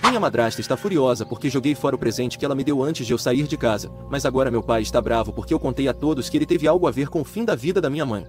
Minha madrasta está furiosa porque joguei fora o presente que ela me deu antes de eu sair de casa, mas agora meu pai está bravo porque eu contei a todos que ele teve algo a ver com o fim da vida da minha mãe.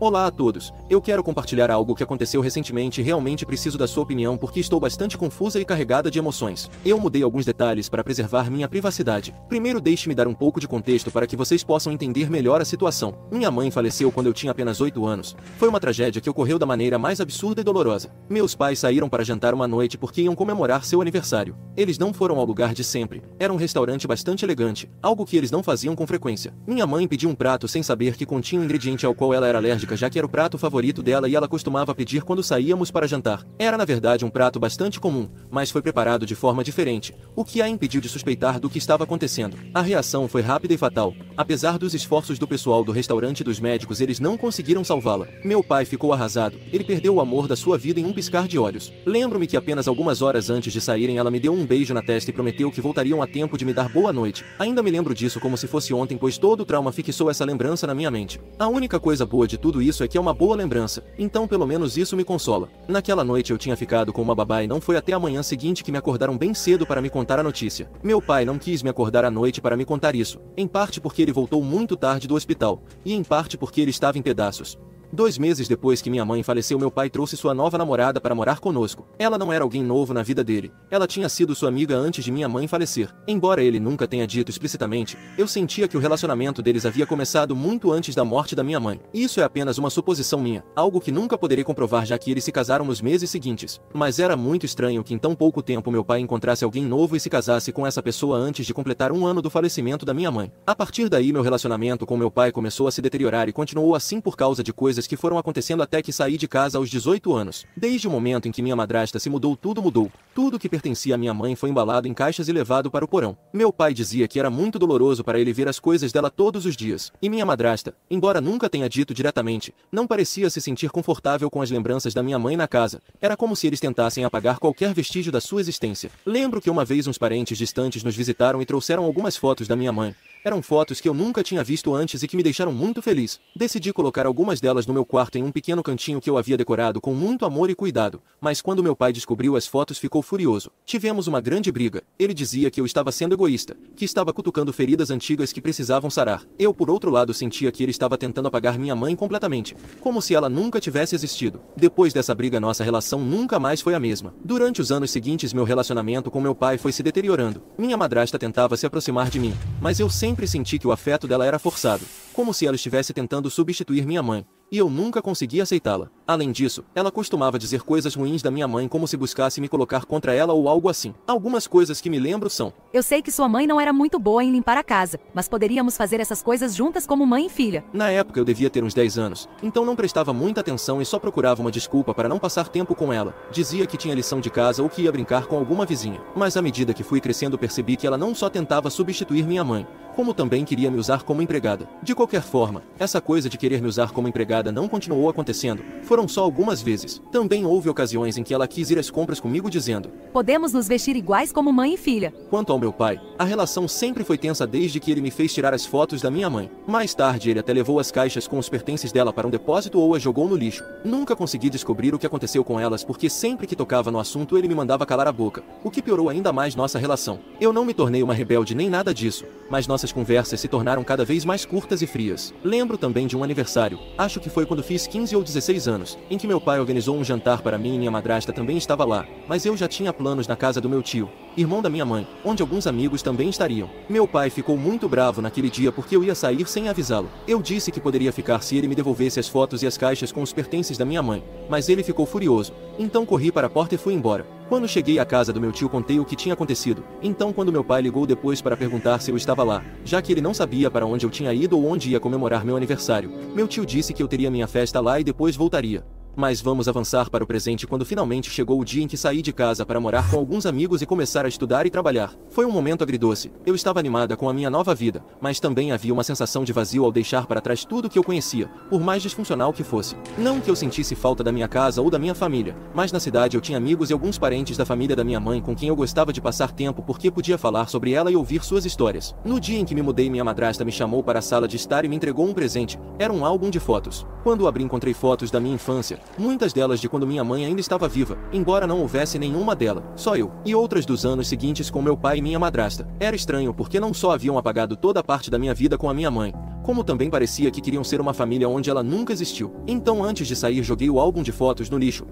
Olá a todos, eu quero compartilhar algo que aconteceu recentemente e realmente preciso da sua opinião porque estou bastante confusa e carregada de emoções. Eu mudei alguns detalhes para preservar minha privacidade. Primeiro deixe-me dar um pouco de contexto para que vocês possam entender melhor a situação. Minha mãe faleceu quando eu tinha apenas 8 anos. Foi uma tragédia que ocorreu da maneira mais absurda e dolorosa. Meus pais saíram para jantar uma noite porque iam comemorar seu aniversário. Eles não foram ao lugar de sempre. Era um restaurante bastante elegante, algo que eles não faziam com frequência. Minha mãe pediu um prato sem saber que continha um ingrediente ao qual ela era alérgica, já que era o prato favorito dela e ela costumava pedir quando saíamos para jantar. Era na verdade um prato bastante comum, mas foi preparado de forma diferente, o que a impediu de suspeitar do que estava acontecendo. A reação foi rápida e fatal. Apesar dos esforços do pessoal do restaurante e dos médicos, eles não conseguiram salvá-la. Meu pai ficou arrasado. Ele perdeu o amor da sua vida em um piscar de olhos. Lembro-me que apenas algumas horas antes de saírem ela me deu um beijo na testa e prometeu que voltariam a tempo de me dar boa noite. Ainda me lembro disso como se fosse ontem, pois todo o trauma fixou essa lembrança na minha mente. A única coisa boa de tudo isso é que é uma boa lembrança, então pelo menos isso me consola. Naquela noite eu tinha ficado com uma babá e não foi até a manhã seguinte que me acordaram bem cedo para me contar a notícia. Meu pai não quis me acordar à noite para me contar isso, em parte porque ele voltou muito tarde do hospital, e em parte porque ele estava em pedaços. 2 meses depois que minha mãe faleceu, meu pai trouxe sua nova namorada para morar conosco. Ela não era alguém novo na vida dele. Ela tinha sido sua amiga antes de minha mãe falecer. Embora ele nunca tenha dito explicitamente, eu sentia que o relacionamento deles havia começado muito antes da morte da minha mãe. Isso é apenas uma suposição minha, algo que nunca poderei comprovar já que eles se casaram nos meses seguintes. Mas era muito estranho que em tão pouco tempo meu pai encontrasse alguém novo e se casasse com essa pessoa antes de completar 1 ano do falecimento da minha mãe. A partir daí meu relacionamento com meu pai começou a se deteriorar e continuou assim por causa de coisas que foram acontecendo até que saí de casa aos 18 anos. Desde o momento em que minha madrasta se mudou, tudo mudou. Tudo que pertencia à minha mãe foi embalado em caixas e levado para o porão. Meu pai dizia que era muito doloroso para ele ver as coisas dela todos os dias. E minha madrasta, embora nunca tenha dito diretamente, não parecia se sentir confortável com as lembranças da minha mãe na casa. Era como se eles tentassem apagar qualquer vestígio da sua existência. Lembro que uma vez uns parentes distantes nos visitaram e trouxeram algumas fotos da minha mãe. Eram fotos que eu nunca tinha visto antes e que me deixaram muito feliz. Decidi colocar algumas delas no meu quarto em um pequeno cantinho que eu havia decorado com muito amor e cuidado, mas quando meu pai descobriu as fotos ficou furioso. Tivemos uma grande briga. Ele dizia que eu estava sendo egoísta, que estava cutucando feridas antigas que precisavam sarar. Eu, por outro lado, sentia que ele estava tentando apagar minha mãe completamente, como se ela nunca tivesse existido. Depois dessa briga, nossa relação nunca mais foi a mesma. Durante os anos seguintes, meu relacionamento com meu pai foi se deteriorando. Minha madrasta tentava se aproximar de mim, mas eu sempre senti que o afeto dela era forçado, como se ela estivesse tentando substituir minha mãe, e eu nunca consegui aceitá-la. Além disso, ela costumava dizer coisas ruins da minha mãe como se buscasse me colocar contra ela ou algo assim. Algumas coisas que me lembro são: eu sei que sua mãe não era muito boa em limpar a casa, mas poderíamos fazer essas coisas juntas como mãe e filha. Na época eu devia ter uns 10 anos, então não prestava muita atenção e só procurava uma desculpa para não passar tempo com ela. Dizia que tinha lição de casa ou que ia brincar com alguma vizinha. Mas à medida que fui crescendo percebi que ela não só tentava substituir minha mãe, como também queria me usar como empregada. De qualquer forma, essa coisa de querer me usar como empregada não continuou acontecendo. Foram só algumas vezes. Também houve ocasiões em que ela quis ir às compras comigo dizendo: podemos nos vestir iguais como mãe e filha. Quanto ao meu pai, a relação sempre foi tensa desde que ele me fez tirar as fotos da minha mãe. Mais tarde ele até levou as caixas com os pertences dela para um depósito ou as jogou no lixo. Nunca consegui descobrir o que aconteceu com elas porque sempre que tocava no assunto ele me mandava calar a boca, o que piorou ainda mais nossa relação. Eu não me tornei uma rebelde nem nada disso, mas nossas conversas se tornaram cada vez mais curtas e frias. Lembro também de um aniversário, acho que foi quando fiz 15 ou 16 anos, em que meu pai organizou um jantar para mim e minha madrasta também estava lá, mas eu já tinha planos na casa do meu tio, irmão da minha mãe, onde alguns amigos também estariam. Meu pai ficou muito bravo naquele dia porque eu ia sair sem avisá-lo. Eu disse que poderia ficar se ele me devolvesse as fotos e as caixas com os pertences da minha mãe, mas ele ficou furioso. Então corri para a porta e fui embora. Quando cheguei à casa do meu tio contei o que tinha acontecido. Então quando meu pai ligou depois para perguntar se eu estava lá, já que ele não sabia para onde eu tinha ido ou onde ia comemorar meu aniversário, meu tio disse que eu teria minha festa lá e depois voltaria. Mas vamos avançar para o presente quando finalmente chegou o dia em que saí de casa para morar com alguns amigos e começar a estudar e trabalhar. Foi um momento agridoce. Eu estava animada com a minha nova vida, mas também havia uma sensação de vazio ao deixar para trás tudo que eu conhecia, por mais disfuncional que fosse. Não que eu sentisse falta da minha casa ou da minha família, mas na cidade eu tinha amigos e alguns parentes da família da minha mãe com quem eu gostava de passar tempo porque podia falar sobre ela e ouvir suas histórias. No dia em que me mudei, minha madrasta me chamou para a sala de estar e me entregou um presente. Era um álbum de fotos. Quando abri, encontrei fotos da minha infância, Muitas delas de quando minha mãe ainda estava viva, embora não houvesse nenhuma dela, só eu. E outras dos anos seguintes com meu pai e minha madrasta. Era estranho porque não só haviam apagado toda a parte da minha vida com a minha mãe, como também parecia que queriam ser uma família onde ela nunca existiu. Então antes de sair joguei o álbum de fotos no lixo.